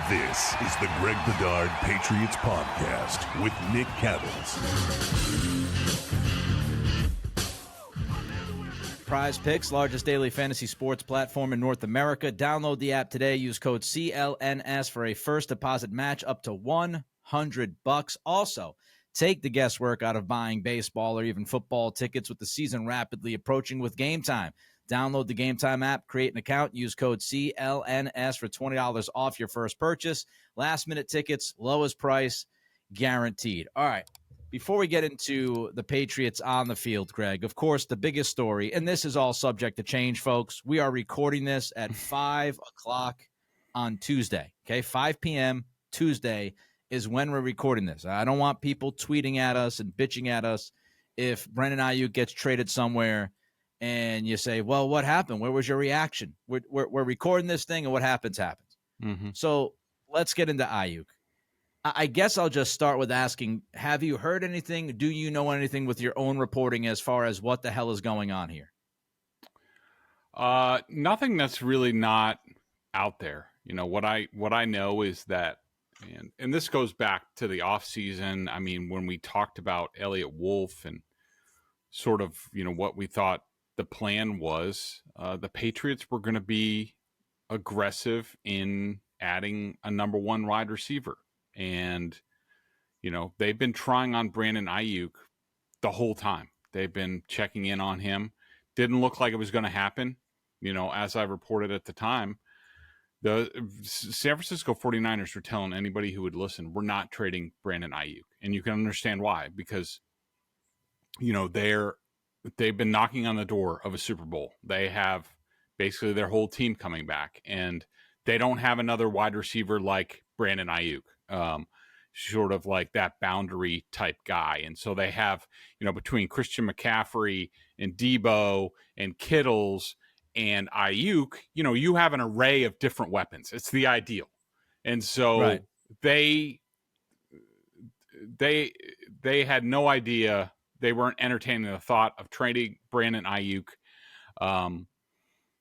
This is the Greg Bedard Patriots Podcast with Nick Cattles. Prize Picks, largest daily fantasy sports platform in North America. Download the app today. Use code CLNS for a first deposit match up to $100. Also, take the guesswork out of buying baseball or even football tickets with the season rapidly approaching with Game Time. Download the Game Time app, create an account, use code CLNS for $20 off your first purchase. Last-minute tickets, lowest price, guaranteed. All right, before we get into the Patriots on the field, Greg, of course, the biggest story, and this is all subject to change, folks. We are recording this at 5 o'clock on Tuesday, okay? 5 p.m. Tuesday is when we're recording this. I don't want people tweeting at us and bitching at us if Brandon Aiyuk gets traded somewhere and you say, well, what happened? Where was your reaction? We're recording this thing, and what happens. Mm-hmm. So let's get into Aiyuk. I guess I'll just start with asking, have you heard anything? Do you know anything with your own reporting as far as what the hell is going on here? Nothing that's really not out there. You know, what I know is that, and this goes back to the offseason. I mean, when we talked about Eliot Wolf and sort of, you know, what we thought the plan was, the Patriots were going to be aggressive in adding a number one wide receiver. And, you know, they've been trying on Brandon Aiyuk the whole time. They've been checking in on him. Didn't look like it was going to happen. You know, as I reported at the time, the San Francisco 49ers were telling anybody who would listen, we're not trading Brandon Aiyuk. And you can understand why, because, you know, they've been knocking on the door of a Super Bowl. They have basically their whole team coming back, and they don't have another wide receiver like Brandon Aiyuk, sort of like that boundary type guy. And so they have, you know, between Christian McCaffrey and Debo and Kittles and Aiyuk, you know, you have an array of different weapons. It's the ideal. And so right. they had no idea. They weren't entertaining the thought of trading Brandon Aiyuk.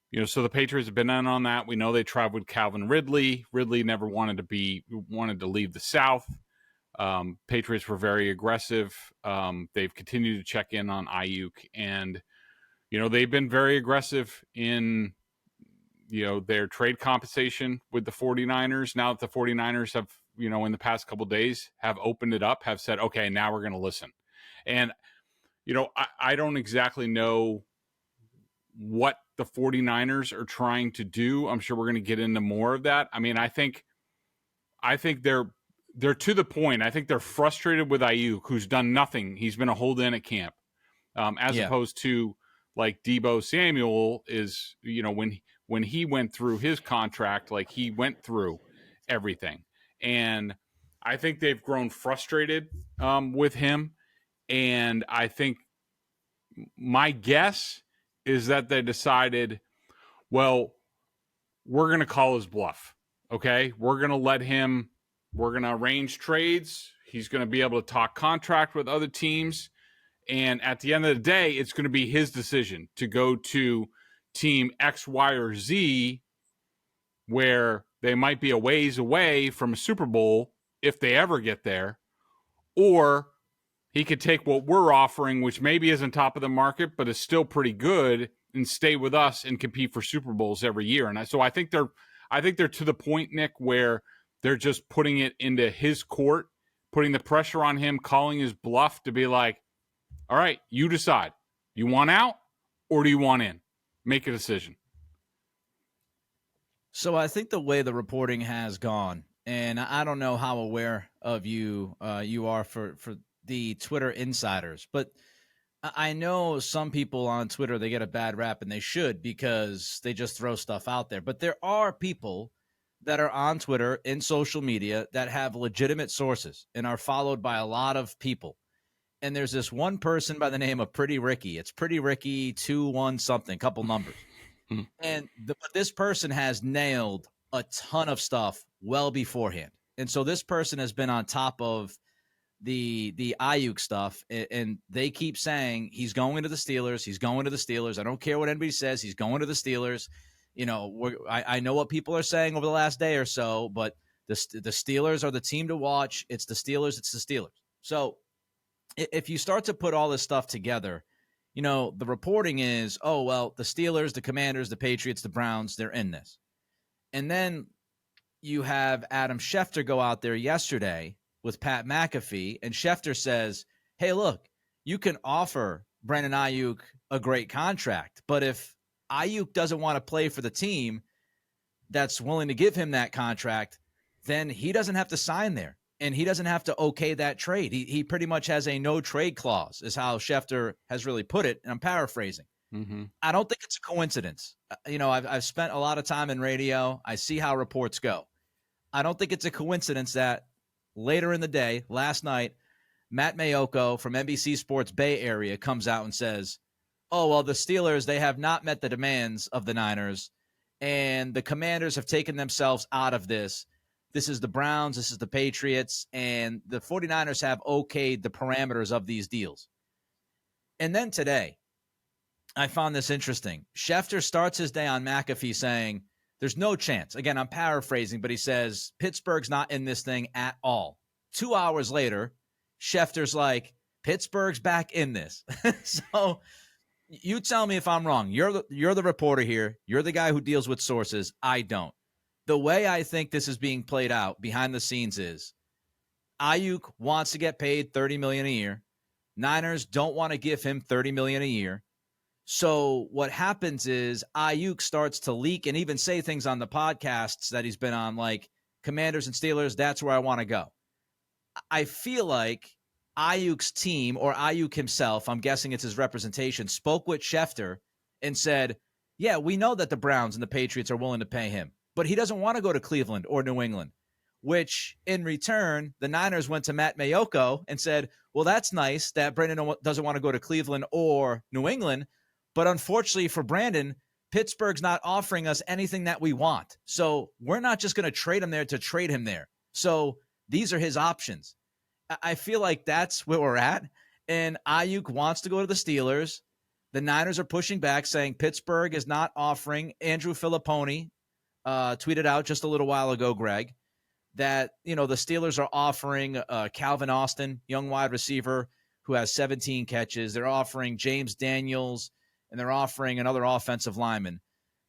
You know, so the Patriots have been in on that. We know they tried with Calvin Ridley. Ridley never wanted to leave the South. Patriots were very aggressive. They've continued to check in on Aiyuk, and, you know, they've been very aggressive in, you know, their trade compensation with the 49ers. Now that the 49ers have, you know, in the past couple of days have opened it up, have said, okay, now we're going to listen. And, you know, I don't exactly know what the 49ers are trying to do. I'm sure we're going to get into more of that. I mean, I think they're to the point. I think they're frustrated with Aiyuk, who's done nothing. He's been a hold-in at camp, opposed to like Debo Samuel is, you know, when he went through his contract, like he went through everything. And I think they've grown frustrated with him. And I think my guess is that they decided, well, we're going to call his bluff. Okay. We're going to arrange trades. He's going to be able to talk contract with other teams. And at the end of the day, it's going to be his decision to go to team X, Y, or Z, where they might be a ways away from a Super Bowl if they ever get there, or he could take what we're offering, which maybe isn't top of the market, but is still pretty good, and stay with us and compete for Super Bowls every year. And so I think they're to the point, Nick, where they're just putting it into his court, putting the pressure on him, calling his bluff to be like, all right, you decide. You want out or do you want in? Make a decision. So I think the way the reporting has gone, and I don't know how aware of you are for the Twitter insiders, but I know some people on Twitter, they get a bad rap, and they should, because they just throw stuff out there. But there are people that are on Twitter, in social media, that have legitimate sources and are followed by a lot of people. And there's this one person by the name of Pretty Ricky. It's Pretty Ricky 21 something, couple numbers. And this person has nailed a ton of stuff well beforehand. And so this person has been on top of the Aiyuk stuff, and they keep saying he's going to the Steelers. He's going to the Steelers. I don't care what anybody says. He's going to the Steelers. You know, I know what people are saying over the last day or so, but The Steelers are the team to watch. It's the Steelers. It's the Steelers. So if you start to put all this stuff together, the reporting is, oh, well, the Steelers, the Commanders, the Patriots, the Browns, they're in this. And then you have Adam Schefter go out there yesterday with Pat McAfee, and Schefter says, hey, look, you can offer Brandon Aiyuk a great contract, but if Aiyuk doesn't want to play for the team that's willing to give him that contract, then he doesn't have to sign there, and he doesn't have to okay that trade. He pretty much has a no-trade clause, is how Schefter has really put it, and I'm paraphrasing. Mm-hmm. I don't think it's a coincidence. I've spent a lot of time in radio. I see how reports go. I don't think it's a coincidence that later in the day, last night, Matt Mayoko from NBC Sports Bay Area comes out and says, oh, well, the Steelers, they have not met the demands of the Niners, and the Commanders have taken themselves out of this. This is the Browns, this is the Patriots, and the 49ers have okayed the parameters of these deals. And then today, I found this interesting. Schefter starts his day on McAfee saying, there's no chance. Again, I'm paraphrasing, but he says, Pittsburgh's not in this thing at all. 2 hours later, Schefter's like, Pittsburgh's back in this. So you tell me if I'm wrong. You're the reporter here. You're the guy who deals with sources. I don't. The way I think this is being played out behind the scenes is Aiyuk wants to get paid $30 million a year. Niners don't want to give him $30 million a year. So what happens is Aiyuk starts to leak and even say things on the podcasts that he's been on, like Commanders and Steelers, that's where I want to go. I feel like Ayuk's team, or Aiyuk himself, I'm guessing it's his representation, spoke with Schefter and said, yeah, we know that the Browns and the Patriots are willing to pay him, but he doesn't want to go to Cleveland or New England, which in return, the Niners went to Matt Mayoko and said, well, that's nice that Brandon doesn't want to go to Cleveland or New England, but unfortunately for Brandon, Pittsburgh's not offering us anything that we want. So we're not just going to trade him there to trade him there. So these are his options. I feel like that's where we're at. And Aiyuk wants to go to the Steelers. The Niners are pushing back, saying Pittsburgh is not offering. Andrew Filipponi tweeted out just a little while ago, Greg, that, the Steelers are offering Calvin Austin, young wide receiver who has 17 catches. They're offering James Daniels, and they're offering another offensive lineman.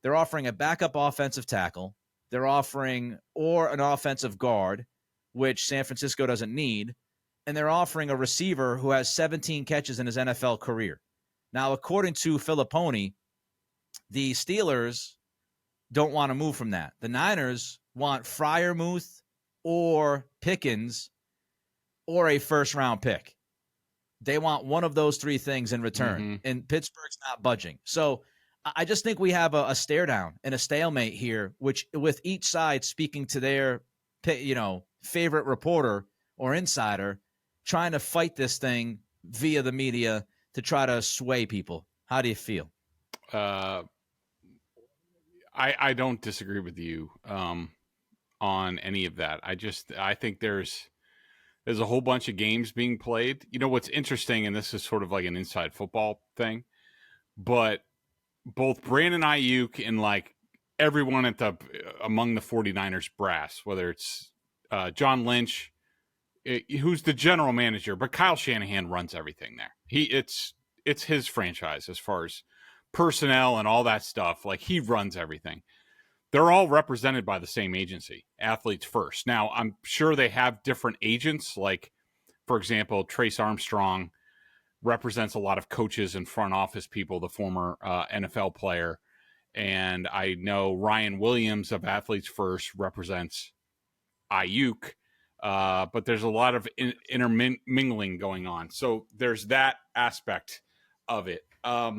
They're offering a backup offensive tackle. They're offering an offensive guard, which San Francisco doesn't need. And they're offering a receiver who has 17 catches in his NFL career. Now, according to Filipponi, the Steelers don't want to move from that. The Niners want Freiermuth or Pickens or a first-round pick. They want one of those three things in return, and Pittsburgh's not budging. So I just think we have a stare down and a stalemate here, which with each side speaking to their favorite reporter or insider, trying to fight this thing via the media to try to sway people. How do you feel? I don't disagree with you on any of that. I think there's a whole bunch of games being played. What's interesting, and this is sort of like an inside football thing, but both Brandon Aiyuk and like everyone among the 49ers brass, whether it's John Lynch, who's the general manager, but Kyle Shanahan runs everything there. It's his franchise as far as personnel and all that stuff. Like, he runs everything. They're all represented by the same agency, Athletes First. Now, I'm sure they have different agents. Like, for example, Trace Armstrong represents a lot of coaches and front office people, the former NFL player. And I know Ryan Williams of Athletes First represents Aiyuk. But there's a lot of intermingling going on. So there's that aspect of it. My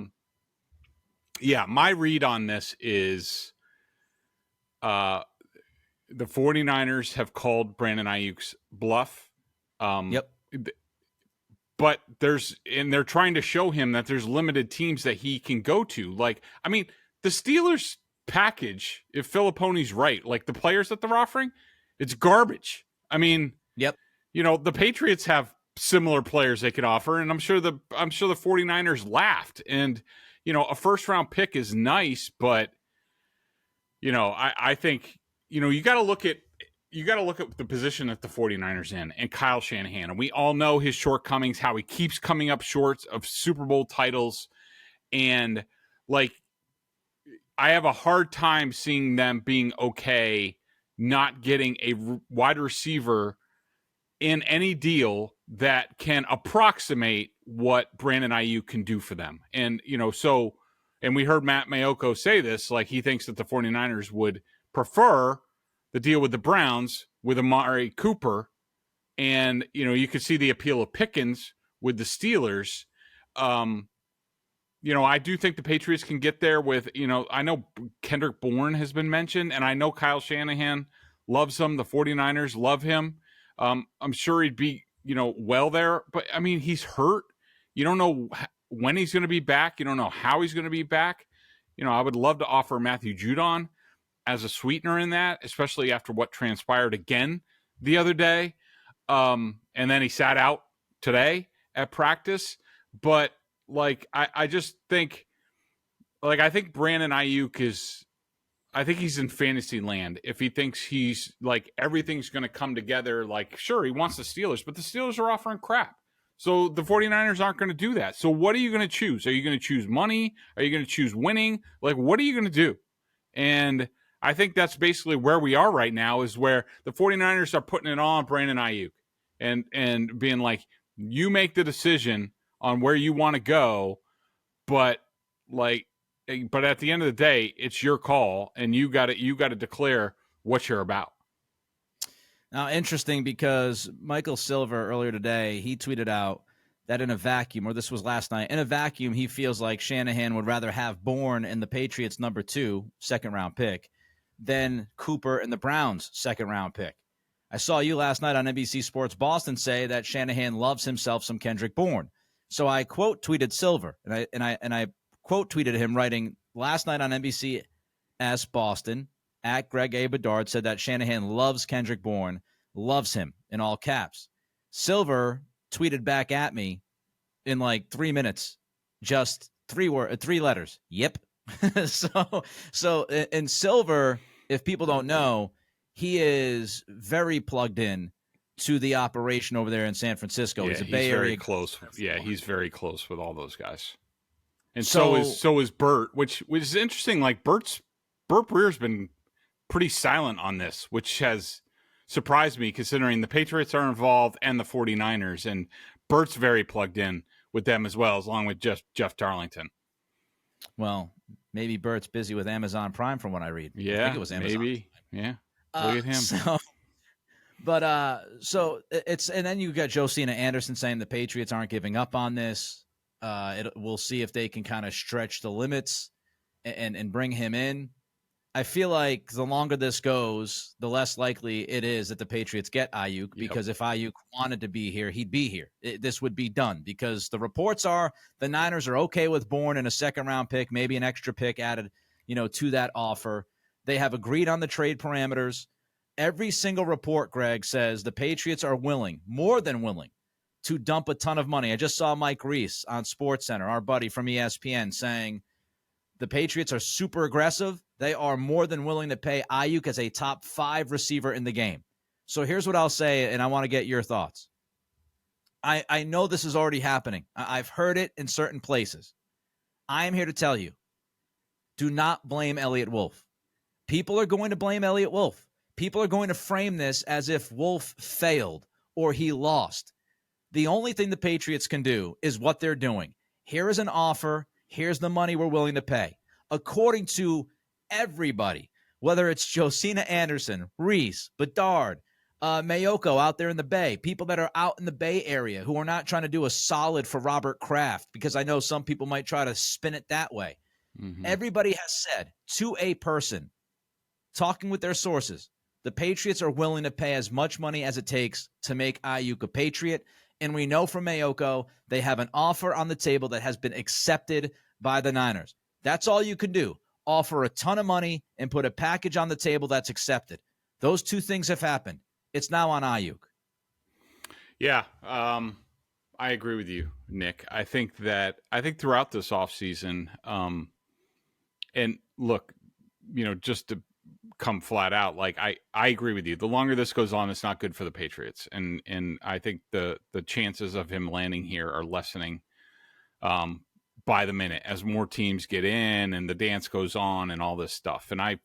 read on this is the 49ers have called Brandon Aiyuk's bluff. Yep. But they're trying to show him that there's limited teams that he can go to. Like, I mean, the Steelers package, if Filipponi's right, like the players that they're offering, it's garbage. I mean, yep. The Patriots have similar players they could offer, and I'm sure the 49ers laughed. And, a first round pick is nice, but, I think, you got to look at you got to look at the position that the 49ers in and Kyle Shanahan. And we all know his shortcomings, how he keeps coming up short of Super Bowl titles. And like, I have a hard time seeing them being okay not getting a wide receiver in any deal that can approximate what Brandon Aiyuk can do for them. And, and we heard Matt Mayoko say this, like he thinks that the 49ers would prefer the deal with the Browns with Amari Cooper. And, you could see the appeal of Pickens with the Steelers. I do think the Patriots can get there with, I know Kendrick Bourne has been mentioned, and I know Kyle Shanahan loves him. The 49ers love him. I'm sure he'd be, well there. But, I mean, he's hurt. You don't know when he's going to be back. You don't know how he's going to be back. I would love to offer Matthew Judon as a sweetener in that, especially after what transpired again the other day. And then he sat out today at practice. But, I just think, I think Brandon Aiyuk I think he's in fantasy land if he thinks he's, everything's going to come together. Sure, he wants the Steelers, but the Steelers are offering crap. So the 49ers aren't going to do that. So what are you going to choose? Are you going to choose money? Are you going to choose winning? What are you going to do? And I think that's basically where we are right now, is where the 49ers are putting it on Brandon Aiyuk and being like, you make the decision on where you want to go, but at the end of the day, it's your call, and you got to declare what you're about. Now, interesting, because Michael Silver earlier today, he tweeted out that in a vacuum, or this was last night, in a vacuum, he feels like Shanahan would rather have Bourne in the Patriots' number 2 second-round pick than Cooper and the Browns' second-round pick. I saw you last night on NBC Sports Boston say that Shanahan loves himself some Kendrick Bourne. So I quote tweeted Silver, and I quote tweeted him writing last night on NBC Boston at Greg A. Bedard said that Shanahan loves Kendrick Bourne, loves him in all caps. Silver tweeted back at me in 3 minutes, just three letters. Yep. so in Silver, if people don't know, he is very plugged in to the operation over there in San Francisco. Yeah, he's a Bay Area. Very close. Yeah, he's very close with all those guys. And so is Burt, which is interesting. Burt Breer's been pretty silent on this, which has surprised me considering the Patriots are involved and the 49ers, and Burt's very plugged in with them as well, along with Jeff Darlington. Well, maybe Burt's busy with Amazon Prime from what I read. Yeah, I think it was Amazon. Maybe. Yeah. Look at him. So it's, and then you got Josina Anderson saying the Patriots aren't giving up on this. We'll see if they can kind of stretch the limits and bring him in. I feel like the longer this goes, the less likely it is that the Patriots get Aiyuk, because if Aiyuk wanted to be here, he'd be here. This would be done, because the reports are the Niners are okay with Bourne and a second-round pick, maybe an extra pick added, to that offer. They have agreed on the trade parameters. Every single report, Greg, says the Patriots are willing, more than willing, to dump a ton of money. I just saw Mike Reese on SportsCenter, our buddy from ESPN, saying the Patriots are super aggressive. They are more than willing to pay Aiyuk as a top 5 receiver in the game. So here's what I'll say, and I want to get your thoughts. I know this is already happening. I've heard it in certain places. I am here to tell you, do not blame Eliot Wolf. People are going to blame Eliot Wolf. People are going to frame this as if Wolf failed or he lost. The only thing the Patriots can do is what they're doing. Here is an offer. Here's the money we're willing to pay. According to everybody, whether it's Josina Anderson, Reese, Bedard, Mayoko out there in the Bay, people that are out in the Bay Area who are not trying to do a solid for Robert Kraft, because I know some people might try to spin it that way. Mm-hmm. Everybody has said to a person, talking with their sources, the Patriots are willing to pay as much money as it takes to make Aiyuk a Patriot. And we know from Mayoko, they have an offer on the table that has been accepted by the Niners. That's all you can do. Offer a ton of money and put a package on the table that's accepted. Those two things have happened. It's now on Aiyuk. Yeah, I agree with you, Nick. I think throughout this offseason, and look, just to come flat out. Like I agree with you. The longer this goes on, it's not good for the Patriots, and I think the chances of him landing here are lessening by the minute as more teams get in and the dance goes on and all this stuff. And I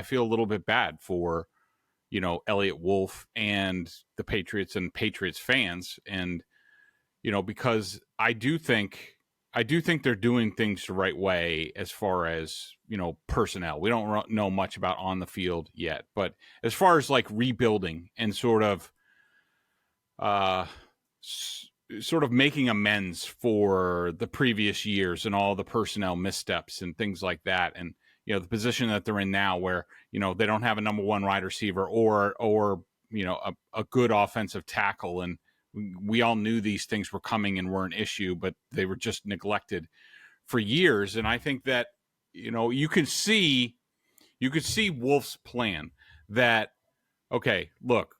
feel a little bit bad for, Eliot Wolf and the Patriots and Patriots fans. And, because I do think they're doing things the right way as far as, personnel. We don't know much about on the field yet, but as far as like rebuilding and sort of making amends for the previous years and all the personnel missteps and things like that. And, the position that they're in now where, they don't have a number one wide receiver or a good offensive tackle. And we all knew these things were coming and were an issue, but they were just neglected for years. And I think that, you could see Wolf's plan that, okay, look,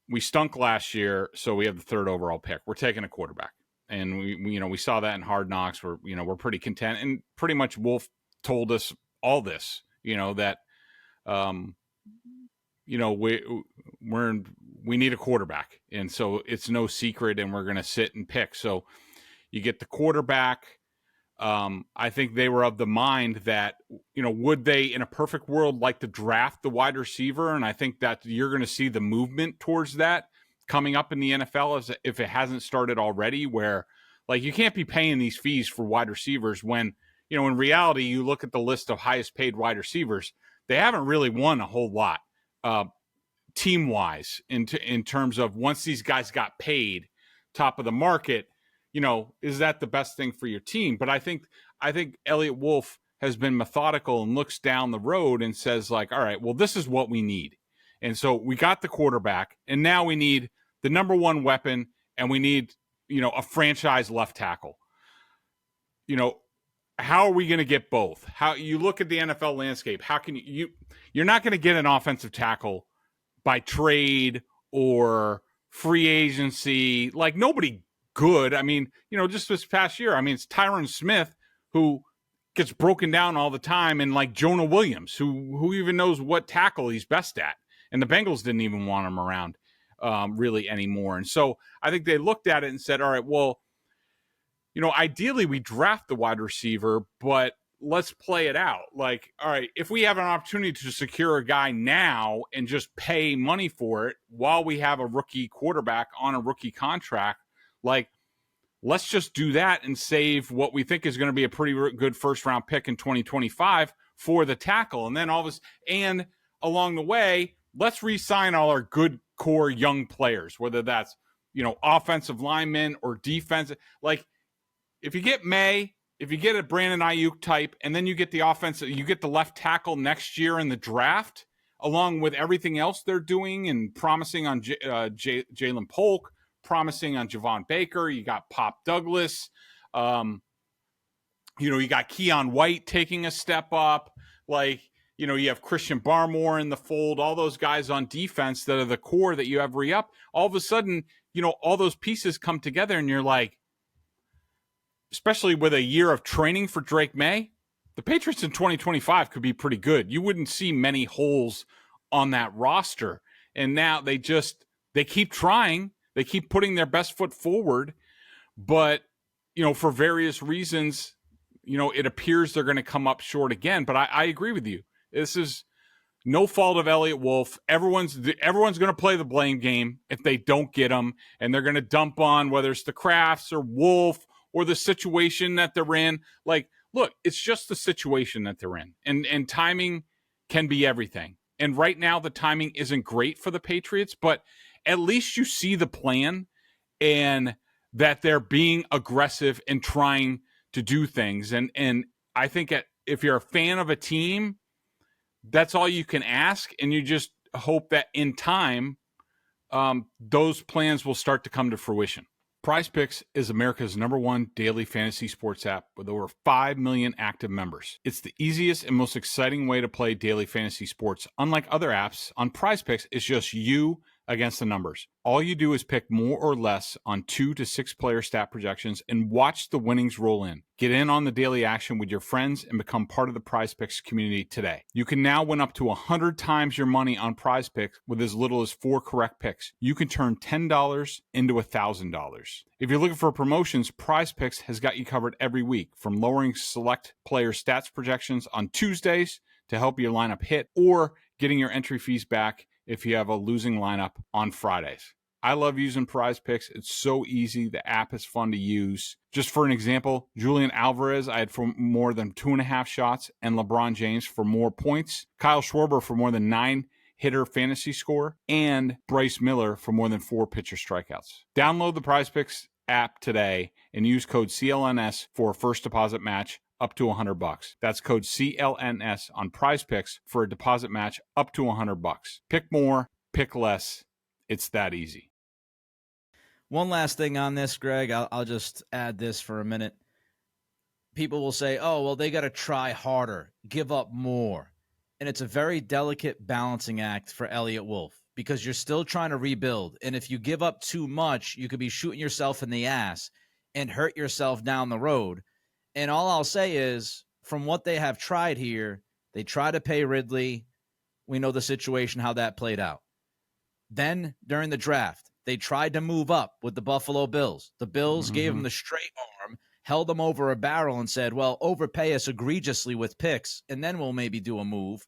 we stunk last year, so we have the third overall pick. We're taking a quarterback. And we saw that in Hard Knocks. We're pretty content. And pretty much Wolf told us all this, that we need a quarterback. And so it's no secret, and we're going to sit and pick. So you get the quarterback. I think they were of the mind that, would they in a perfect world like to draft the wide receiver? And I think that you're going to see the movement towards that coming up in the NFL if it hasn't started already, where like you can't be paying these fees for wide receivers when, in reality, you look at the list of highest paid wide receivers, they haven't really won a whole lot team wise in terms of once these guys got paid top of the market, is that the best thing for your team? But I think Eliot Wolf has been methodical and looks down the road and says like, all right, well, this is what we need. And so we got the quarterback, and now we need the number one weapon, and we need, a franchise left tackle. How are we going to get both? How you look at the NFL landscape, how can you're not going to get an offensive tackle by trade or free agency, like nobody good. I mean, just this past year, it's Tyron Smith who gets broken down all the time, and like Jonah Williams, who even knows what tackle he's best at. And the Bengals didn't even want him around really anymore. And so I think they looked at it and said, all right, well, ideally we draft the wide receiver, but let's play it out. Like, all right, if we have an opportunity to secure a guy now and just pay money for it while we have a rookie quarterback on a rookie contract, like, let's just do that and save what we think is going to be a pretty good first round pick in 2025 for the tackle. And then and along the way, let's re-sign all our good core young players, whether that's, offensive linemen or defensive. Like, if you get May, if you get a Brandon Aiyuk type, and then you get the offensive, you get the left tackle next year in the draft, along with everything else they're doing and promising on Jalen Polk, promising on Javon Baker. You got Pop Douglas. You got Keon White taking a step up. Like, you have Christian Barmore in the fold, all those guys on defense that are the core that you have re-up. All of a sudden, all those pieces come together, and you're like, especially with a year of training for Drake Maye, the Patriots in 2025 could be pretty good. You wouldn't see many holes on that roster. And now they keep trying. They keep putting their best foot forward. But, for various reasons, it appears they're going to come up short again. But I agree with you. This is no fault of Eliot Wolf. Everyone's going to play the blame game if they don't get him. And they're going to dump on whether it's the Crafts or Wolf or the situation that they're in. Like, look, it's just the situation that they're in. And timing can be everything. And right now, the timing isn't great for the Patriots, but at least you see the plan and that they're being aggressive and trying to do things. And I think if you're a fan of a team, that's all you can ask. And you just hope that in time, those plans will start to come to fruition. PrizePicks is America's #1 daily fantasy sports app with over 5 million active members. It's the easiest and most exciting way to play daily fantasy sports. Unlike other apps, on PrizePicks, it's just you, against the numbers. All you do is pick more or less on 2 to 6 player stat projections and watch the winnings roll in. Get in on the daily action with your friends and become part of the Prize Picks community today. You can now win up to 100 times your money on Prize Picks with as little as 4 correct picks. You can turn $10 into $1,000. If you're looking for promotions, Prize Picks has got you covered every week, from lowering select player stats projections on Tuesdays to help your lineup hit, or getting your entry fees back if you have a losing lineup on Fridays. I love using Prize Picks. It's so easy. The app is fun to use. Just for an example, Julian Alvarez, I had for more than 2.5 shots, and LeBron James for more points. Kyle Schwarber for more than 9 hitter fantasy score, and Bryce Miller for more than 4 pitcher strikeouts. Download the Prize Picks app today and use code CLNS for a first deposit match up to $100. That's code CLNS on Prize Picks for a deposit match up to $100. Pick more, pick less. It's that easy. One last thing on this, Greg. I'll just add this for a minute. People will say, oh, well, they got to try harder, give up more. And it's a very delicate balancing act for Eliot Wolf, because you're still trying to rebuild. And if you give up too much, you could be shooting yourself in the ass and hurt yourself down the road. And all I'll say is, from what they have tried here, they tried to pay Ridley. We know the situation, how that played out. Then, during the draft, they tried to move up with the Buffalo Bills. The Bills gave them the straight arm, held them over a barrel, and said, well, overpay us egregiously with picks, and then we'll maybe do a move.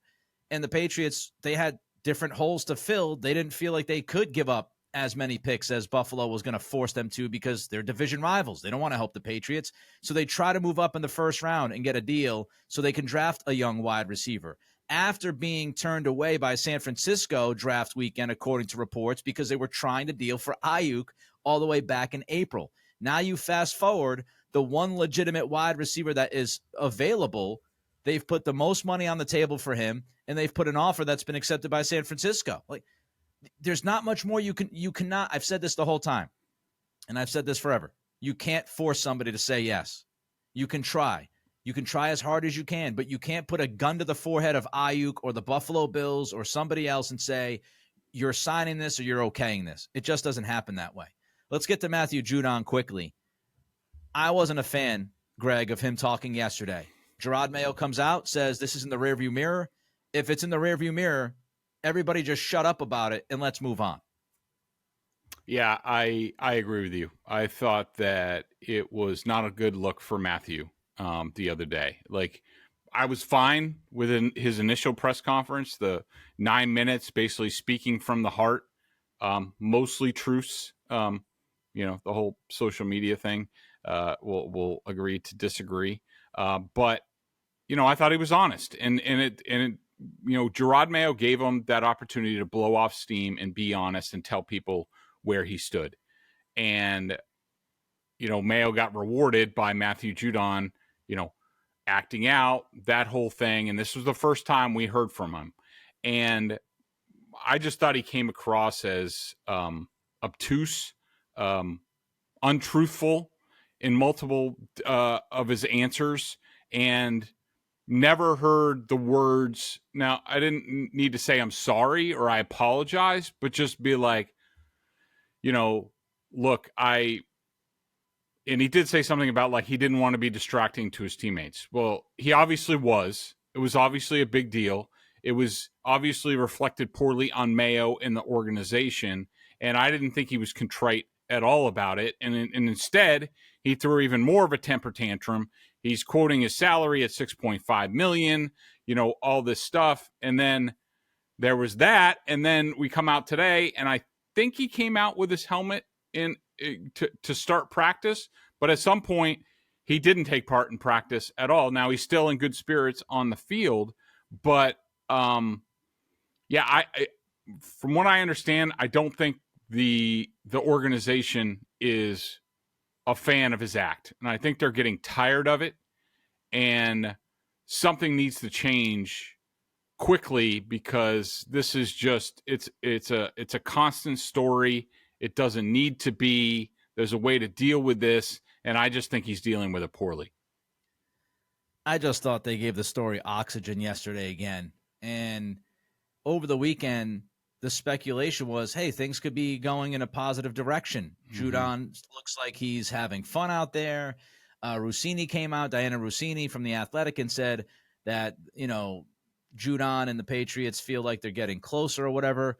And the Patriots, they had different holes to fill. They didn't feel like they could give up as many picks as Buffalo was going to force them to, because they're division rivals. They don't want to help the Patriots. So they try to move up in the first round and get a deal so they can draft a young wide receiver, after being turned away by San Francisco draft weekend, according to reports, because they were trying to deal for Aiyuk all the way back in April. Now you fast forward, the one legitimate wide receiver that is available, they've put the most money on the table for him, and they've put an offer that's been accepted by San Francisco. Like, there's not much more you cannot. I've said this the whole time, and I've said this forever. You can't force somebody to say yes. You can try. You can try as hard as you can, but you can't put a gun to the forehead of Aiyuk or the Buffalo Bills or somebody else and say, you're signing this or you're okaying this. It just doesn't happen that way. Let's get to Matthew Judon quickly. I wasn't a fan, Greg, of him talking yesterday. Gerard Mayo comes out, says this is in the rearview mirror. If it's in the rearview mirror, everybody just shut up about it and let's move on. Yeah, I agree with you. I thought that it was not a good look for Matthew the other day. Like, I was fine with his initial press conference, the 9 minutes, basically speaking from the heart, mostly truths. The whole social media thing. We'll agree to disagree. But I thought he was honest, and Gerard Mayo gave him that opportunity to blow off steam and be honest and tell people where he stood. And, Mayo got rewarded by Matthew Judon, acting out, that whole thing. And this was the first time we heard from him. And I just thought he came across as obtuse, untruthful in multiple of his answers, and never heard the words. Now, I didn't need to say I'm sorry or I apologize, but just be like, look, and he did say something about like he didn't want to be distracting to his teammates. Well, he obviously was. It was obviously a big deal. It was obviously reflected poorly on Mayo and the organization, and I didn't think he was contrite at all about it. And instead, he threw even more of a temper tantrum. He's quoting his salary at $6.5 million, all this stuff. And then there was that. And then we come out today, and I think he came out with his helmet to start practice. But at some point, he didn't take part in practice at all. Now, he's still in good spirits on the field. But, from what I understand, I don't think the organization is a fan of his act, and I think they're getting tired of it, and something needs to change quickly, because this is just it's a constant story. It doesn't need to be. There's a way to deal with this, and I just think he's dealing with it poorly. I just thought they gave the story oxygen yesterday again, and over the weekend, the speculation was, hey, things could be going in a positive direction. Judon looks like he's having fun out there. Rossini came out, Diana Rossini from The Athletic, and said that, Judon and the Patriots feel like they're getting closer or whatever.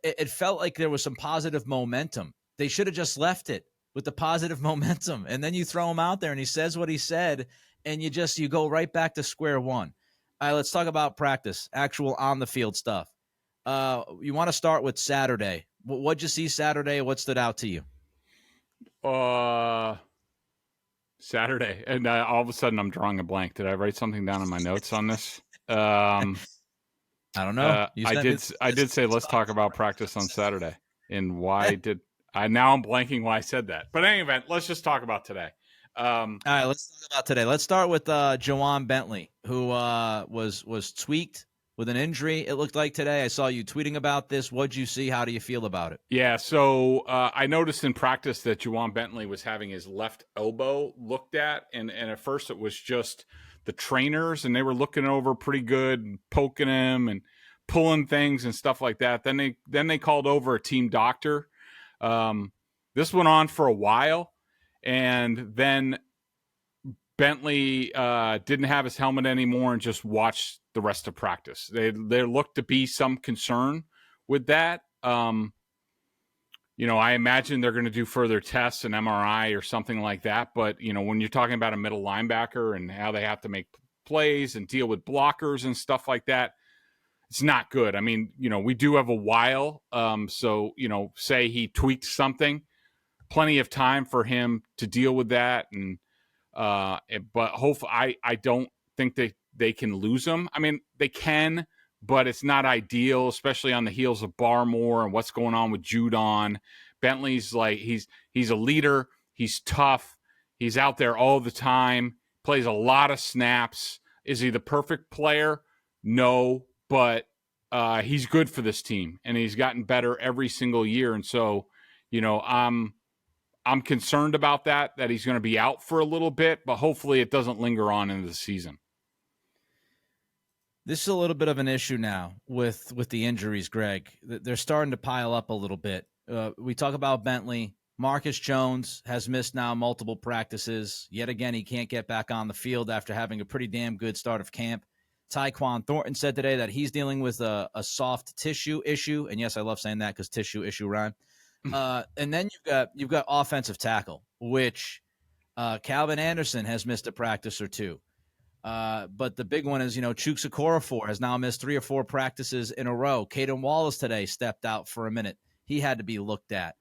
It felt like there was some positive momentum. They should have just left it with the positive momentum. And then you throw him out there and he says what he said, and you go right back to square one. All right, let's talk about practice, actual on the field stuff. You want to start with Saturday. What'd you see Saturday? What stood out to you? Saturday. And all of a sudden I'm drawing a blank. Did I write something down in my notes on this? I don't know. I did say, let's talk about practice on Saturday. And why did now I'm blanking why I said that. But in any event, let's just talk about today. All right, let's talk about today. Let's start with Jawan Bentley, who was tweaked with an injury, it looked like today. I saw you tweeting about this. What'd you see? How do you feel about it? Yeah, so I noticed in practice that Jawan Bentley was having his left elbow looked at, and at first it was just the trainers, and they were looking over pretty good and poking him and pulling things and stuff like that. Then they called over a team doctor. This went on for a while, and then Bentley didn't have his helmet anymore and just watched the rest of practice. There looked to be some concern with that. I imagine they're going to do further tests, an MRI or something like that. But, when you're talking about a middle linebacker and how they have to make plays and deal with blockers and stuff like that, it's not good. I mean, we do have a while. So, say he tweaked something, plenty of time for him to deal with that. And, but hopefully I don't think they can lose him. I mean, they can, but it's not ideal, especially on the heels of Barmore and what's going on with Judon. Bentley's like, he's a leader. He's tough. He's out there all the time, plays a lot of snaps. Is he the perfect player? No, but he's good for this team, and he's gotten better every single year. And so, I'm concerned about that he's going to be out for a little bit, but hopefully it doesn't linger on into the season. This is a little bit of an issue now with the injuries, Greg. They're starting to pile up a little bit. We talk about Bentley. Marcus Jones has missed now multiple practices. Yet again, he can't get back on the field after having a pretty damn good start of camp. Tyquan Thornton said today that he's dealing with a soft tissue issue. And yes, I love saying that because tissue issue rhyme. And then you've got offensive tackle, which Calvin Anderson has missed a practice or two. But the big one is, Chuks Okorafor has now missed 3 or 4 practices in a row. Caden Wallace today stepped out for a minute. He had to be looked at.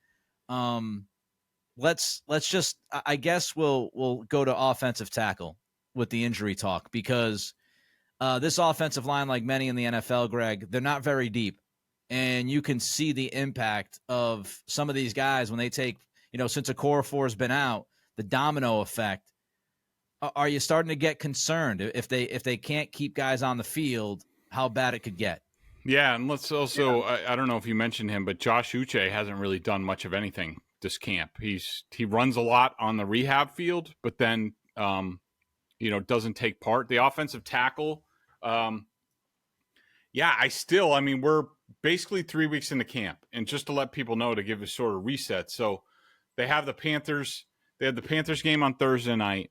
Let's just, I guess we'll go to offensive tackle with the injury talk, because this offensive line, like many in the NFL, Greg, they're not very deep. And you can see the impact of some of these guys when they take, since Okorafor's been out, the domino effect. Are you starting to get concerned if they can't keep guys on the field, how bad it could get? Yeah, and let's also, I don't know if you mentioned him, but Josh Uche hasn't really done much of anything this camp. He runs a lot on the rehab field, but then, doesn't take part. The offensive tackle, we're basically 3 weeks into camp. And just to let people know, to give a sort of reset. So they have the Panthers game on Thursday night.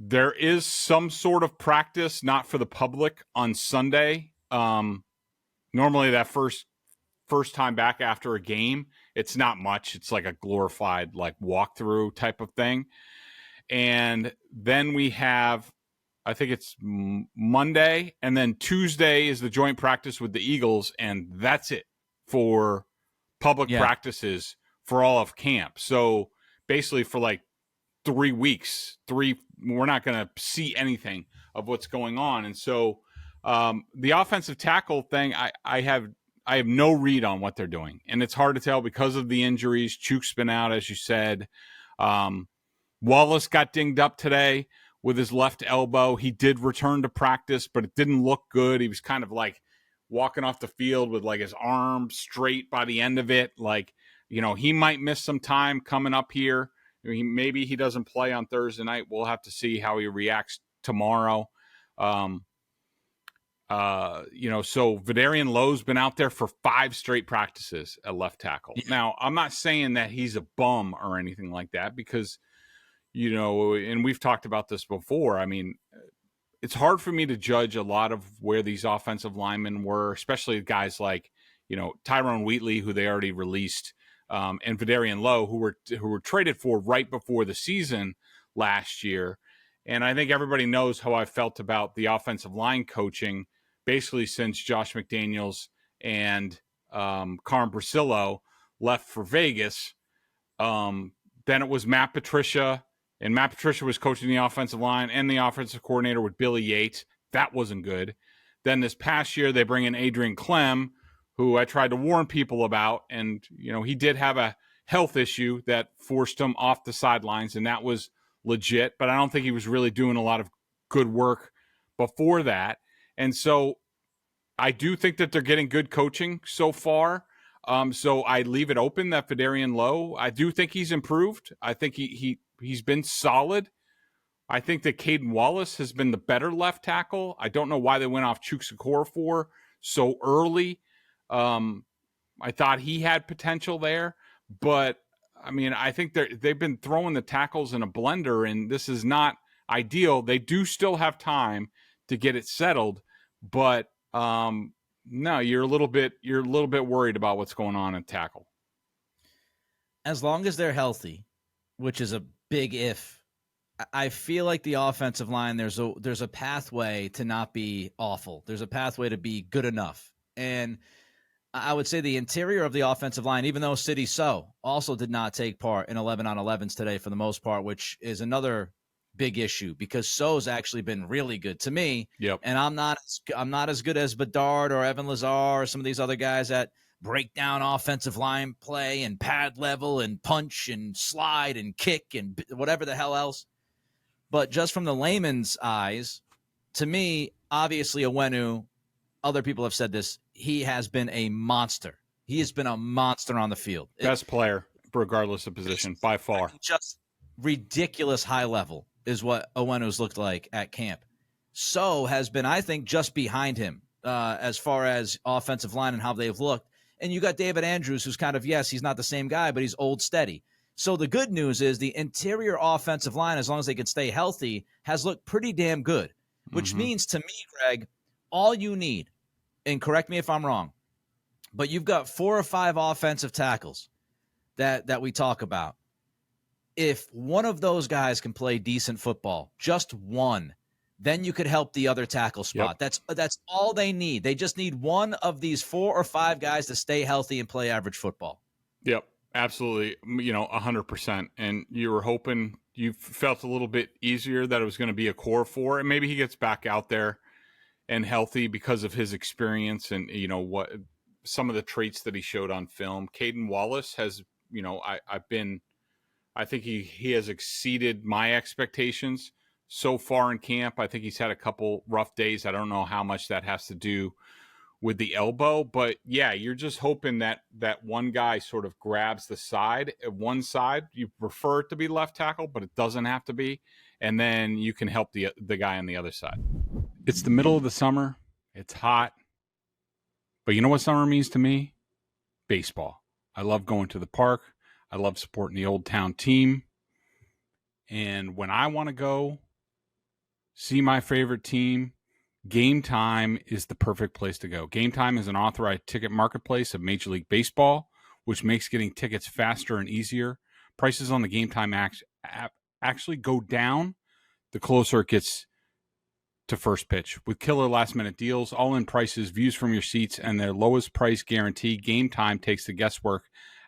There is some sort of practice, not for the public, on Sunday. Normally that first time back after a game, it's not much. It's like a glorified walkthrough type of thing. And then we have, I think it's Monday, and then Tuesday is the joint practice with the Eagles, and that's it for public practices for all of camp. So basically for 3 weeks, we're not going to see anything of what's going on. And so the offensive tackle thing, I have no read on what they're doing, and it's hard to tell because of the injuries. Chuk's been out, as you said. Wallace got dinged up today with his left elbow. He did return to practice, but it didn't look good. He was kind of walking off the field with his arm straight by the end of it. He might miss some time coming up here. Maybe he doesn't play on Thursday night. We'll have to see how he reacts tomorrow. So Vidarian Lowe's been out there for 5 straight practices at left tackle. Yeah. Now, I'm not saying that he's a bum or anything like that because, and we've talked about this before. I mean, it's hard for me to judge a lot of where these offensive linemen were, especially guys like, Tyrone Wheatley, who they already released, and Vidarian Lowe, who were traded for right before the season last year. And I think everybody knows how I felt about the offensive line coaching basically since Josh McDaniels and Carm Brasillo left for Vegas. Then it was Matt Patricia, and Matt Patricia was coaching the offensive line and the offensive coordinator with Billy Yates. That wasn't good. Then this past year, they bring in Adrian Clem, who I tried to warn people about. And, he did have a health issue that forced him off the sidelines, and that was legit. But I don't think he was really doing a lot of good work before that. And so I do think that they're getting good coaching so far. So I leave it open that Vidarian Lowe, I do think he's improved. I think he's been solid. I think that Caden Wallace has been the better left tackle. I don't know why they went off Chukwuekorfor so early. I thought he had potential there, but I mean, I think they've been throwing the tackles in a blender, and this is not ideal. They do still have time to get it settled, but no, you're a little bit worried about what's going on at tackle. As long as they're healthy, which is a big if, I feel like the offensive line, there's a pathway to not be awful. There's a pathway to be good enough. And I would say the interior of the offensive line, even though City So also did not take part in 11-on-11s today for the most part, which is another big issue because So's actually been really good to me. Yep. And I'm not as good as Bedard or Evan Lazar or some of these other guys that break down offensive line play and pad level and punch and slide and kick and whatever the hell else. But just from the layman's eyes, to me, obviously Onwenu, other people have said this, he has been a monster. He has been a monster on the field. Best player, regardless of position, by far. Just ridiculous high level is what Onwenu's looked like at camp. So has been, I think, just behind him as far as offensive line and how they've looked. And you got David Andrews, who's kind of, yes, he's not the same guy, but he's old steady. So the good news is the interior offensive line, as long as they can stay healthy, has looked pretty damn good, which means to me, Greg, all you need, and correct me if I'm wrong, but you've got 4 or 5 offensive tackles that we talk about. If one of those guys can play decent football, just one, then you could help the other tackle spot. Yep. That's all they need. They just need one of these 4 or 5 guys to stay healthy and play average football. Yep, absolutely. 100%. And you were hoping, you felt a little bit easier that it was going to be a core 4, and maybe he gets back out there and healthy because of his experience and, what some of the traits that he showed on film. Caden Wallace has, I think he has exceeded my expectations so far in camp. I think he's had a couple rough days. I don't know how much that has to do with the elbow, but yeah, you're just hoping that one guy sort of grabs the side. At one side, you prefer it to be left tackle, but it doesn't have to be. And then you can help the guy on the other side. It's the middle of the summer. It's hot. But you know what summer means to me? Baseball. I love going to the park. I love supporting the Old Town team. And when I want to go see my favorite team, Game Time is the perfect place to go. Game Time is an authorized ticket marketplace of Major League Baseball, which makes getting tickets faster and easier. Prices on the Game Time app actually go down the closer it gets to first pitch. With killer last-minute deals, all-in prices, views from your seats, and their lowest price guarantee, Game Time takes the guesswork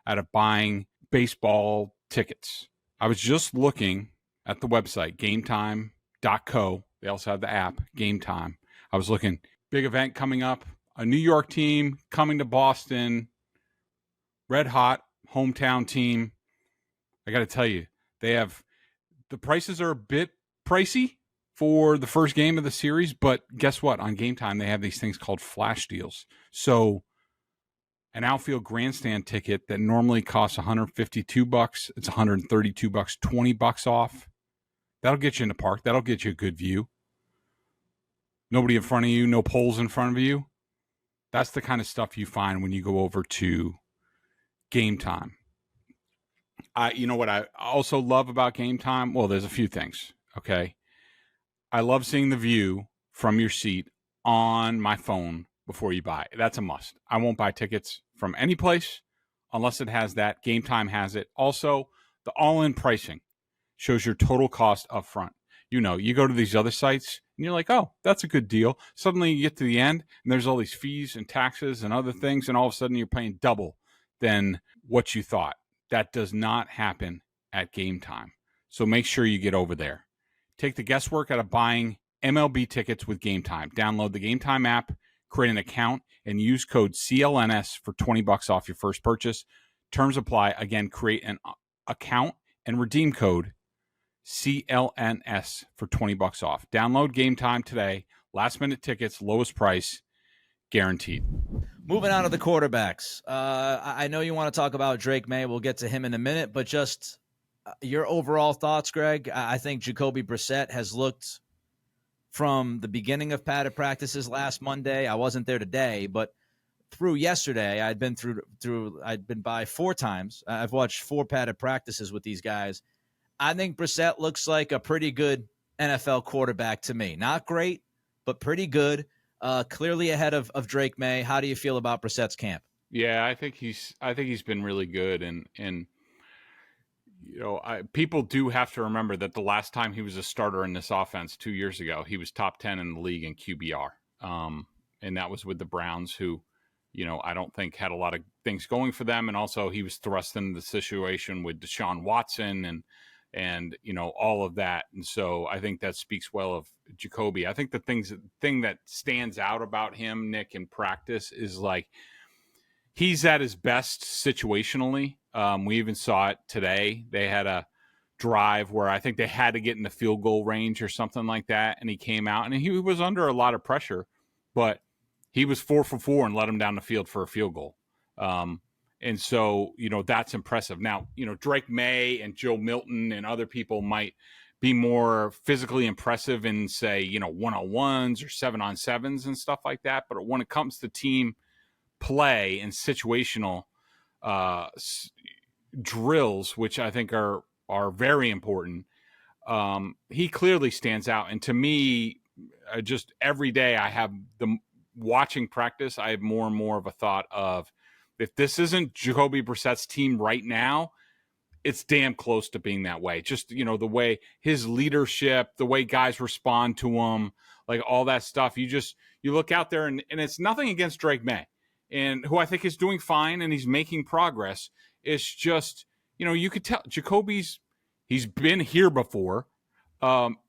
out of buying baseball tickets. I was just looking at the website, gametime.co. They also have the app, Game Time. I was looking, big event coming up, a New York team coming to Boston, red hot hometown team. I got to tell you, the prices are a bit pricey for the first game of the series, but guess what? On Game Time, they have these things called flash deals. So an outfield grandstand ticket that normally costs $152, it's $132, $20 off. That'll get you in the park. That'll get you a good view. nobody in front of you, no poles in front of you. That's the kind of stuff you find when you go over to Game Time. You know what I also love about Game Time? Well, there's a few things, okay? I love seeing the view from your seat on my phone before you buy. That's a must. I won't buy tickets from any place unless it has that. Game Time has it. Also, the all-in pricing shows your total cost up front. You know, you go to these other sites and you're like, oh, that's a good deal. Suddenly you get to the end and there's all these fees and taxes and other things, and all of a sudden you're paying double than what you thought. That does not happen at Game Time. So make sure you get over there. Take the guesswork out of buying MLB tickets with Game Time. Download the Game Time app, create an account, and use code CLNS for $20 off your first purchase. Terms apply. Again, create an account and redeem code CLNS for $20 off. Download Game Time today. Last minute tickets, lowest price, guaranteed. Moving on to the quarterbacks. I know you want to talk about Drake Maye. We'll get to him in a minute, but just your overall thoughts, Greg. I think Jacoby Brissett has looked from the beginning of padded practices last Monday. I wasn't there today, but through yesterday, I'd been by 4 times. I've watched 4 padded practices with these guys. I think Brissett looks like a pretty good NFL quarterback to me. Not great, but pretty good. Clearly ahead of Drake Maye. How do you feel about Brissett's camp? Yeah, I think he's been really good, and you know, people do have to remember that the last time he was a starter in this offense 2 years ago, he was top 10 in the league in QBR, and that was with the Browns, who, you know, I don't think had a lot of things going for them, and also he was thrust into the situation with Deshaun Watson and you know, all of that. And so I think that speaks well of Jacoby. I think the thing that stands out about him, Nick, in practice is like he's at his best situationally. We even saw it today. They had a drive where I think they had to get in the field goal range or something like that, and he came out and he was under a lot of pressure, but he was 4 for 4 and let him down the field for a field goal. And so, you know, that's impressive. Now, you know, Drake Maye and Joe Milton and other people might be more physically impressive in, say, you know, 1-on-1s or 7-on-7s and stuff like that. But when it comes to team play and situational drills, which I think are very important, he clearly stands out. And to me, just every day I have watching practice, I have more and more of a thought of, if this isn't Jacoby Brissett's team right now, it's damn close to being that way. Just, you know, the way his leadership, the way guys respond to him, like all that stuff. You look out there and it's nothing against Drake Maye, and who I think is doing fine and he's making progress. It's just, you know, you could tell Jacoby's, he's been here before.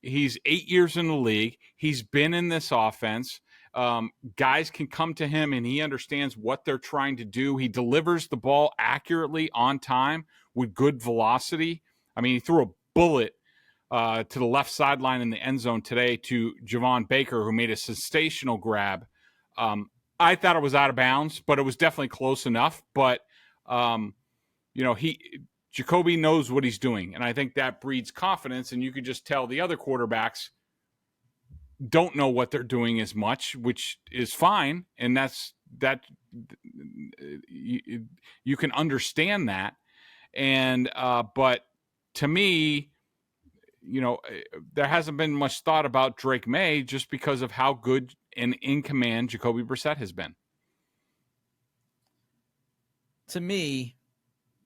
He's 8 years in the league. He's been in this offense. Guys can come to him and he understands what they're trying to do. He delivers the ball accurately on time with good velocity. I mean, he threw a bullet to the left sideline in the end zone today to Javon Baker, who made a sensational grab. I thought it was out of bounds, but it was definitely close enough. But, you know, Jacoby knows what he's doing, and I think that breeds confidence, and you could just tell the other quarterbacks don't know what they're doing as much, which is fine, and that you can understand that. And but to me, you know, there hasn't been much thought about Drake Maye just because of how good and in command Jacoby Brissett has been. To me,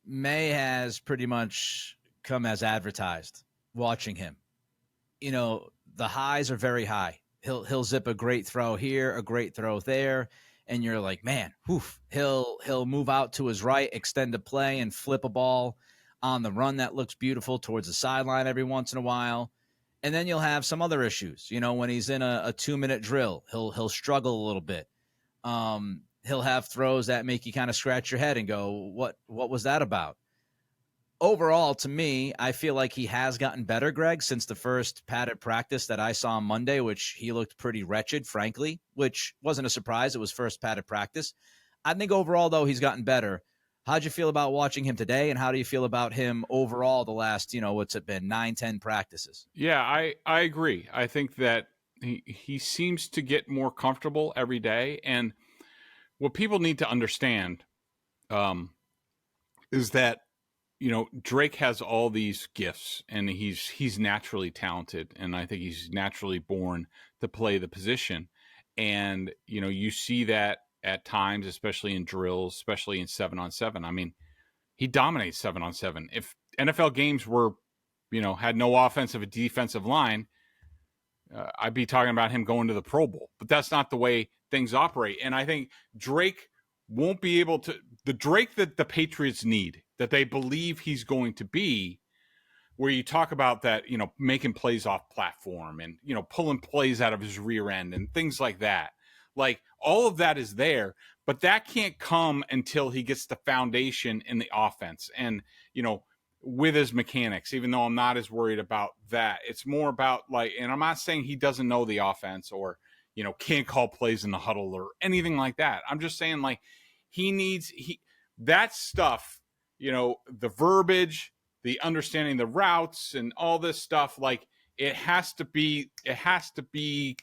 Maye has pretty much come as advertised watching him. You know, the highs are very high. He'll zip a great throw here, a great throw there, and you're like, man, oof. He'll move out to his right, extend a play, and flip a ball on the run that looks beautiful towards the sideline every once in a while. And then you'll have some other issues. You know, when he's in a 2-minute drill, he'll struggle a little bit. He'll have throws that make you kind of scratch your head and go, what was that about? Overall, to me, I feel like he has gotten better, Greg, since the first padded practice that I saw on Monday, which he looked pretty wretched, frankly, which wasn't a surprise. It was first padded practice. I think overall, though, he's gotten better. How'd you feel about watching him today, and how do you feel about him overall the last, what's it been, 9-10 practices? Yeah, I agree. I think that, he seems to get more comfortable every day. And what people need to understand is that, Drake has all these gifts, and he's naturally talented, and I think he's naturally born to play the position. And, you see that at times, especially in drills, especially in 7-on-7. I mean, he dominates 7-on-7. If NFL games were, had no offensive and defensive line, I'd be talking about him going to the Pro Bowl. But that's not the way things operate. And I think Drake won't be able to – the Drake that the Patriots need, that they believe he's going to be, where you talk about that, making plays off platform and, pulling plays out of his rear end and things like that. Like, all of that is there, but that can't come until he gets the foundation in the offense and, with his mechanics, even though I'm not as worried about that. It's more about, like, and I'm not saying he doesn't know the offense or, can't call plays in the huddle or anything like that. I'm just saying, like, that stuff, the verbiage, the understanding the routes and all this stuff, like, it has to be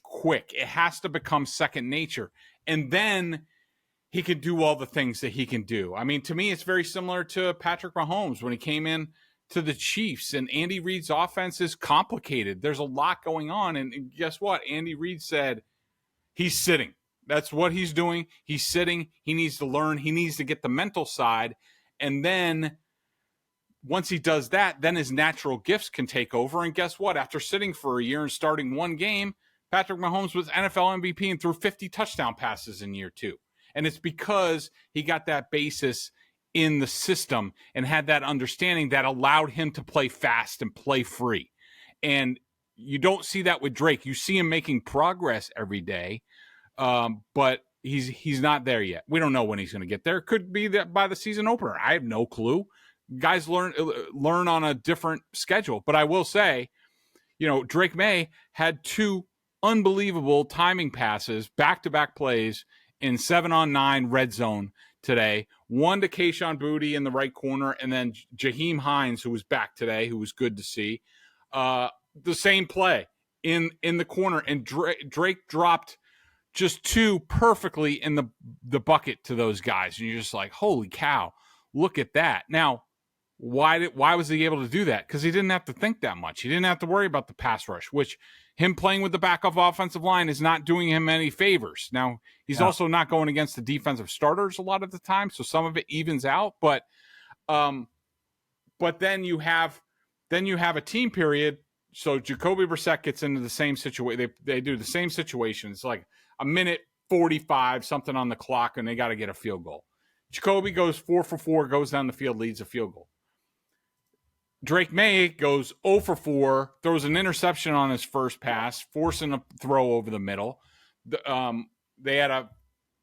quick. It has to become second nature. And then he can do all the things that he can do. I mean, to me, it's very similar to Patrick Mahomes when he came in to the Chiefs, and Andy Reid's offense is complicated. There's a lot going on. And guess what? Andy Reid said he's sitting. That's what he's doing. He's sitting. He needs to learn. He needs to get the mental side. And then once he does that, then his natural gifts can take over. And guess what? After sitting for a year and starting one game, Patrick Mahomes was NFL MVP and threw 50 touchdown passes in year 2. And it's because he got that basis in the system and had that understanding that allowed him to play fast and play free. And you don't see that with Drake. You see him making progress every day, but he's not there yet. We don't know when he's going to get there. It could be that by the season opener. I have no clue. Guys learn on a different schedule. But I will say, Drake Maye had 2 unbelievable timing passes, back-to-back plays in 7-on-9 red zone today. One to Kayshon Boutte in the right corner, and then Jaheim Hines, who was back today, who was good to see. The same play in the corner, and Drake dropped just 2 perfectly in the bucket to those guys. And you're just like, holy cow, look at that. Now, why was he able to do that? Because he didn't have to think that much. He didn't have to worry about the pass rush, which him playing with the backup offensive line is not doing him any favors. Now, he's also not going against the defensive starters a lot of the time, so some of it evens out. But then you have a team period. So Jacoby Brissett gets into the same situation. They do the same situation. It's like a minute 45, something on the clock, and they got to get a field goal. Jacoby goes 4 for 4, goes down the field, leads a field goal. Drake Maye goes 0 for 4, throws an interception on his first pass, forcing a throw over the middle. It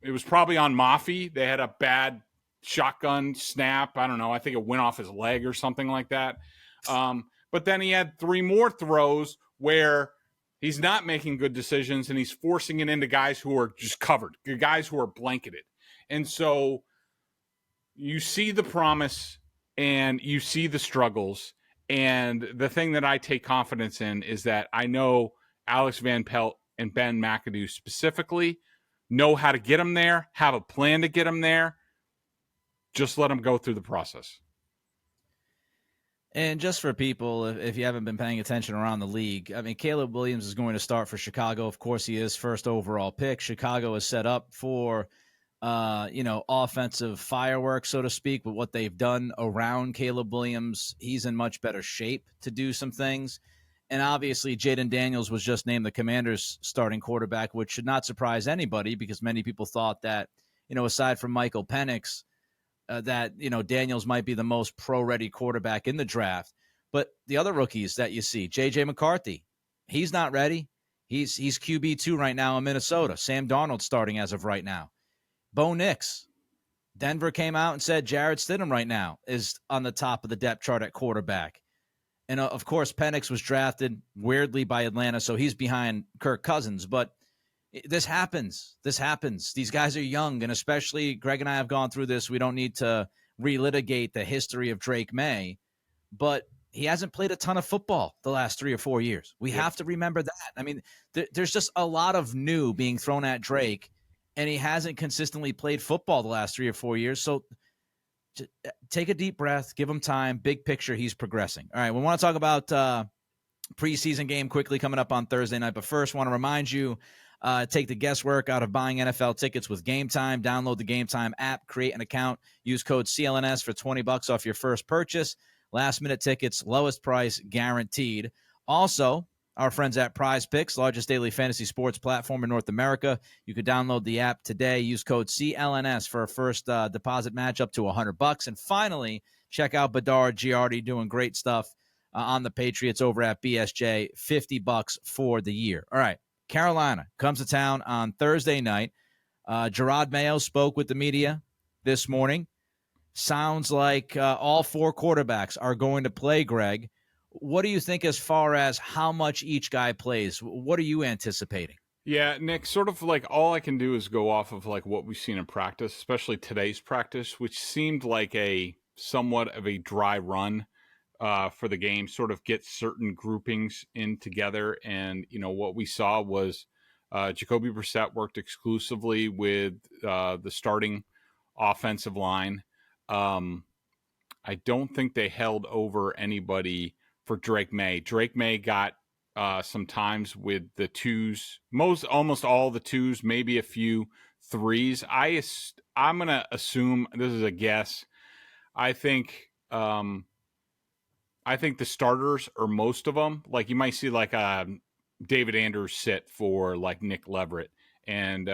was probably on Mafi. They had a bad shotgun snap. I don't know. I think it went off his leg or something like that. But then he had 3 more throws where he's not making good decisions and he's forcing it into guys who are just covered, guys who are blanketed. And so you see the promise and you see the struggles. And the thing that I take confidence in is that I know Alex Van Pelt and Ben McAdoo specifically know how to get him there, have a plan to get him there. Just let him go through the process. And just for people, if you haven't been paying attention around the league, I mean, Caleb Williams is going to start for Chicago. Of course, he is first overall pick. Chicago is set up for offensive fireworks, so to speak, but what they've done around Caleb Williams, he's in much better shape to do some things. And obviously, Jaden Daniels was just named the Commanders' starting quarterback, which should not surprise anybody because many people thought that, aside from Michael Penix, that, Daniels might be the most pro-ready quarterback in the draft. But the other rookies that you see, J.J. McCarthy, he's not ready. He's QB2 right now in Minnesota. Sam Darnold starting as of right now. Bo Nix. Denver came out and said Jarrett Stidham right now is on the top of the depth chart at quarterback. And, of course, Penix was drafted weirdly by Atlanta, so he's behind Kirk Cousins. But this happens. These guys are young, and especially Greg and I have gone through this. We don't need to relitigate the history of Drake Maye. But he hasn't played a ton of football the last 3 or 4 years. We have to remember that. I mean, there's just a lot of new being thrown at Drake, and he hasn't consistently played football the last 3 or 4 years. So take a deep breath, give him time. Big picture, he's progressing. All right, we want to talk about preseason game quickly coming up on Thursday night. But first, want to remind you, take the guesswork out of buying NFL tickets with Game Time. Download the Game Time app, create an account, use code CLNS for $20 off your first purchase. Last-minute tickets, lowest price guaranteed. Also, our friends at Prize Picks, largest daily fantasy sports platform in North America. You could download the app today. Use code CLNS for a first deposit match up to $100. And finally, check out Bedard Giardi doing great stuff on the Patriots over at BSJ, $50 for the year. All right, Carolina comes to town on Thursday night. Gerard Mayo spoke with the media this morning. Sounds like all 4 quarterbacks are going to play, Greg. What do you think as far as how much each guy plays? What are you anticipating? Yeah, Nick, sort of like all I can do is go off of like what we've seen in practice, especially today's practice, which seemed like a somewhat of a dry run for the game, sort of get certain groupings in together. And, what we saw was Jacoby Brissett worked exclusively with the starting offensive line. I don't think they held over anybody for Drake Maye. Drake Maye got some times with the twos, almost all the twos, maybe a few threes. I'm going to assume, this is a guess, I think the starters are most of them. Like you might see like David Andrews sit for like Nick Leverett. And,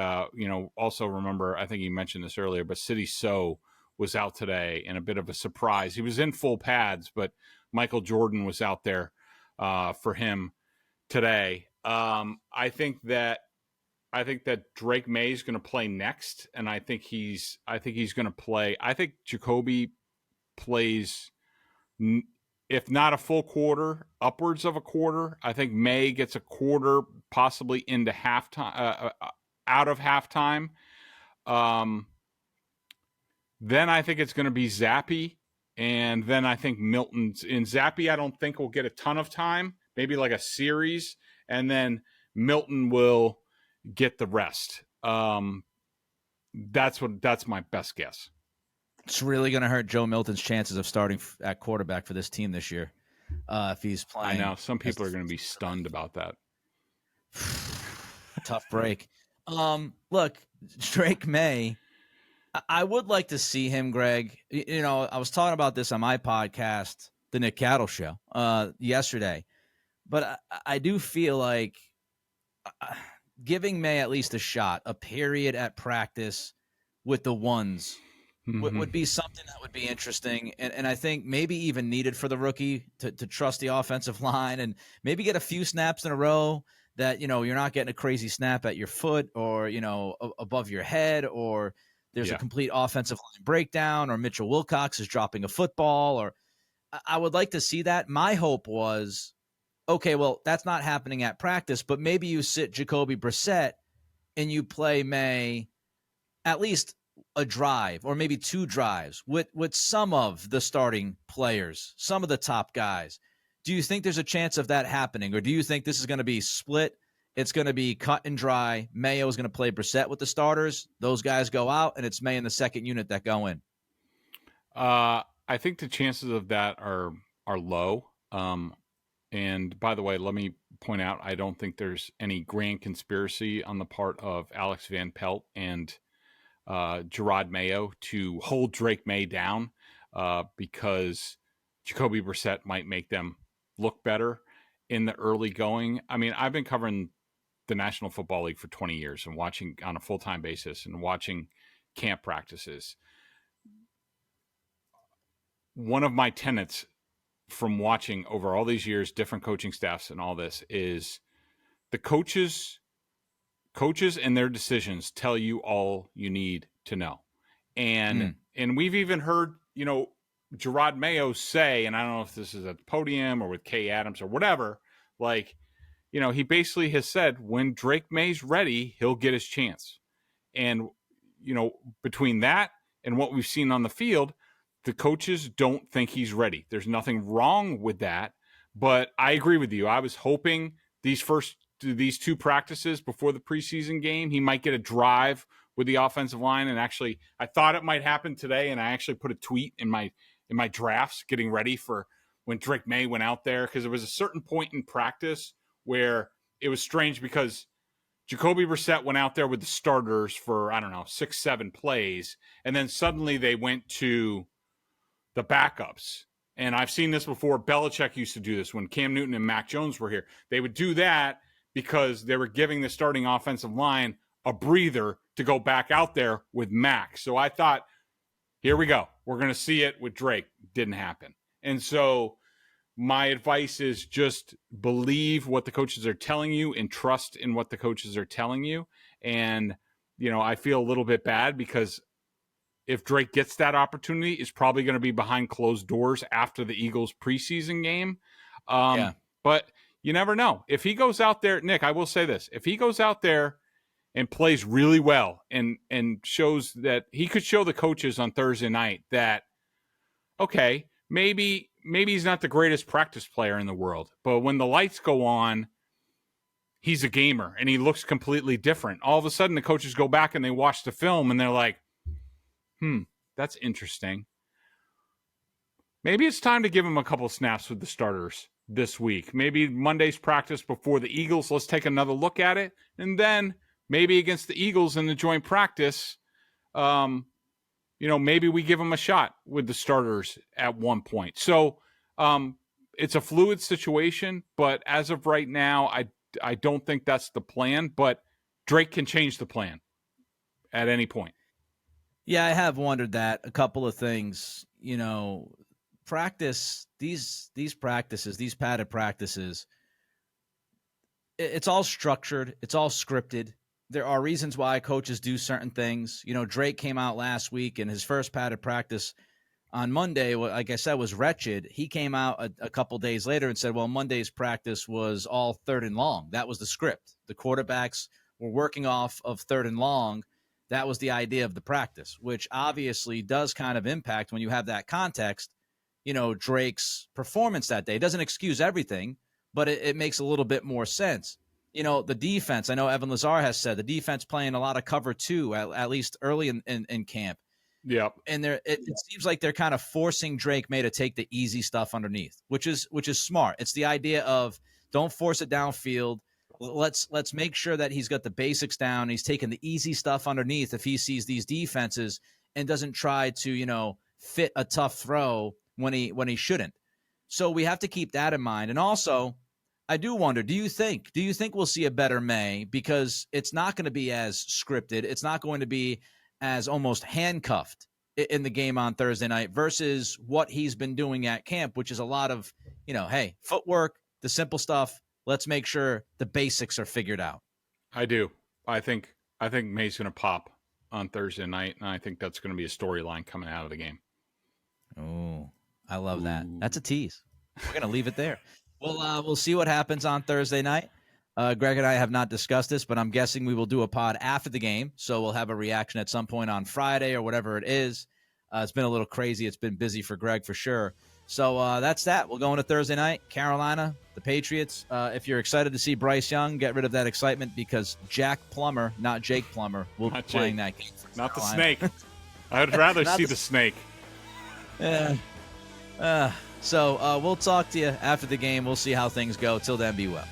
also remember, I think you mentioned this earlier, but City So was out today and a bit of a surprise. He was in full pads, but Michael Jordan was out there for him today. I think that Drake Maye is going to play next, and I think he's going to play. I think Jacoby plays, if not a full quarter, upwards of a quarter. I think Maye gets a quarter, possibly into halftime, out of halftime. Then I think it's going to be Zappy, and then I think Milton's in. Zappy I don't think will get a ton of time, maybe like a series, and then Milton will get the rest. That's my best guess. It's really going to hurt Joe Milton's chances of starting at quarterback for this team this year if he's playing. I know. Some people are going to be stunned about that. Tough break. Look, Drake Maye, I would like to see him, Greg. I was talking about this on my podcast, The Nick Cattle Show, yesterday. But I do feel like giving Maye at least a shot, a period at practice with the ones would be something that would be interesting. And I think maybe even needed for the rookie to trust the offensive line and maybe get a few snaps in a row that, you're not getting a crazy snap at your foot or, above your head, or there's a complete offensive line breakdown, or Mitchell Wilcox is dropping a football, or I would like to see that. My hope was, okay, well, that's not happening at practice, but maybe you sit Jacoby Brissett and you play Maye at least a drive or maybe 2 drives with some of the starting players, some of the top guys. Do you think there's a chance of that happening, or do you think this is going to be split? It's going to be cut and dry. Mayo is going to play Brissett with the starters. Those guys go out, and it's Maye in the second unit that go in. I think the chances of that are low. And by the way, let me point out, I don't think there's any grand conspiracy on the part of Alex Van Pelt and Gerard Mayo to hold Drake Maye down because Jacoby Brissett might make them look better in the early going. I mean, I've been covering the National Football League for 20 years and watching on a full-time basis and watching camp practices. One of my tenets from watching over all these years, different coaching staffs and all this, is the coaches and their decisions tell you all you need to know. And we've even heard, Gerard Mayo say, and I don't know if this is at the podium or with Kay Adams or whatever, like, he basically has said when Drake Maye's ready, he'll get his chance. And, between that and what we've seen on the field, the coaches don't think he's ready. There's nothing wrong with that, but I agree with you. I was hoping these two practices before the preseason game, he might get a drive with the offensive line. And actually, I thought it might happen today, and I actually put a tweet in my drafts getting ready for when Drake Maye went out there, because there was a certain point in practice where it was strange because Jacoby Brissett went out there with the starters for, 6-7 plays, and then suddenly they went to the backups. And I've seen this before. Belichick used to do this when Cam Newton and Mac Jones were here. They would do that because they were giving the starting offensive line a breather to go back out there with Mac. So I thought, here we go. We're going to see it with Drake. Didn't happen. And so my advice is just believe what the coaches are telling you and trust in what the coaches are telling you. And, I feel a little bit bad because if Drake gets that opportunity, it's probably going to be behind closed doors after the Eagles preseason game. But you never know. If he goes out there, Nick, I will say this. If he goes out there and plays really well and shows that he could show the coaches on Thursday night that, okay, maybe he's not the greatest practice player in the world, but when the lights go on, he's a gamer and he looks completely different. All of a sudden the coaches go back and they watch the film and they're like, that's interesting. Maybe it's time to give him a couple snaps with the starters this week. Maybe Monday's practice before the Eagles, let's take another look at it. And then maybe against the Eagles in the joint practice, maybe we give him a shot with the starters at one point. So it's a fluid situation, but as of right now, I don't think that's the plan, but Drake can change the plan at any point. Yeah, I have wondered that. A couple of things, practice, these practices, these padded practices, it's all structured. It's all scripted. There are reasons why coaches do certain things. Drake came out last week and his first padded practice on Monday, like I said, was wretched. He came out a couple days later and said, well, Monday's practice was all 3rd and long. That was the script. The quarterbacks were working off of 3rd and long. That was the idea of the practice, which obviously does kind of impact when you have that context, Drake's performance that day. It doesn't excuse everything, but it makes a little bit more sense. The defense, I know Evan Lazar has said the defense playing a lot of cover 2, at least early in camp. Yep. And it seems like they're kind of forcing Drake Maye to take the easy stuff underneath, which is smart. It's the idea of don't force it downfield. Let's make sure that he's got the basics down. He's taking the easy stuff underneath if he sees these defenses and doesn't try to, fit a tough throw when he shouldn't. So we have to keep that in mind. And also, I do wonder, do you think we'll see a better Maye? Because it's not going to be as scripted. It's not going to be as almost handcuffed in the game on Thursday night versus what he's been doing at camp, which is a lot of, hey, footwork, the simple stuff. Let's make sure the basics are figured out. I do. I think Maye's going to pop on Thursday night, and I think that's going to be a storyline coming out of the game. Oh, I love that. That's a tease. We're going to leave it there. We'll see what happens on Thursday night. Greg and I have not discussed this, but I'm guessing we will do a pod after the game, so we'll have a reaction at some point on Friday or whatever it is. It's been a little crazy. It's been busy for Greg for sure. So that's that. We'll go into Thursday night, Carolina, the Patriots. If you're excited to see Bryce Young, get rid of that excitement because Jack Plummer, not Jake Plummer, will be playing that game for not Carolina. The snake. I would rather see the snake. So we'll talk to you after the game. We'll see how things go. Till then, be well.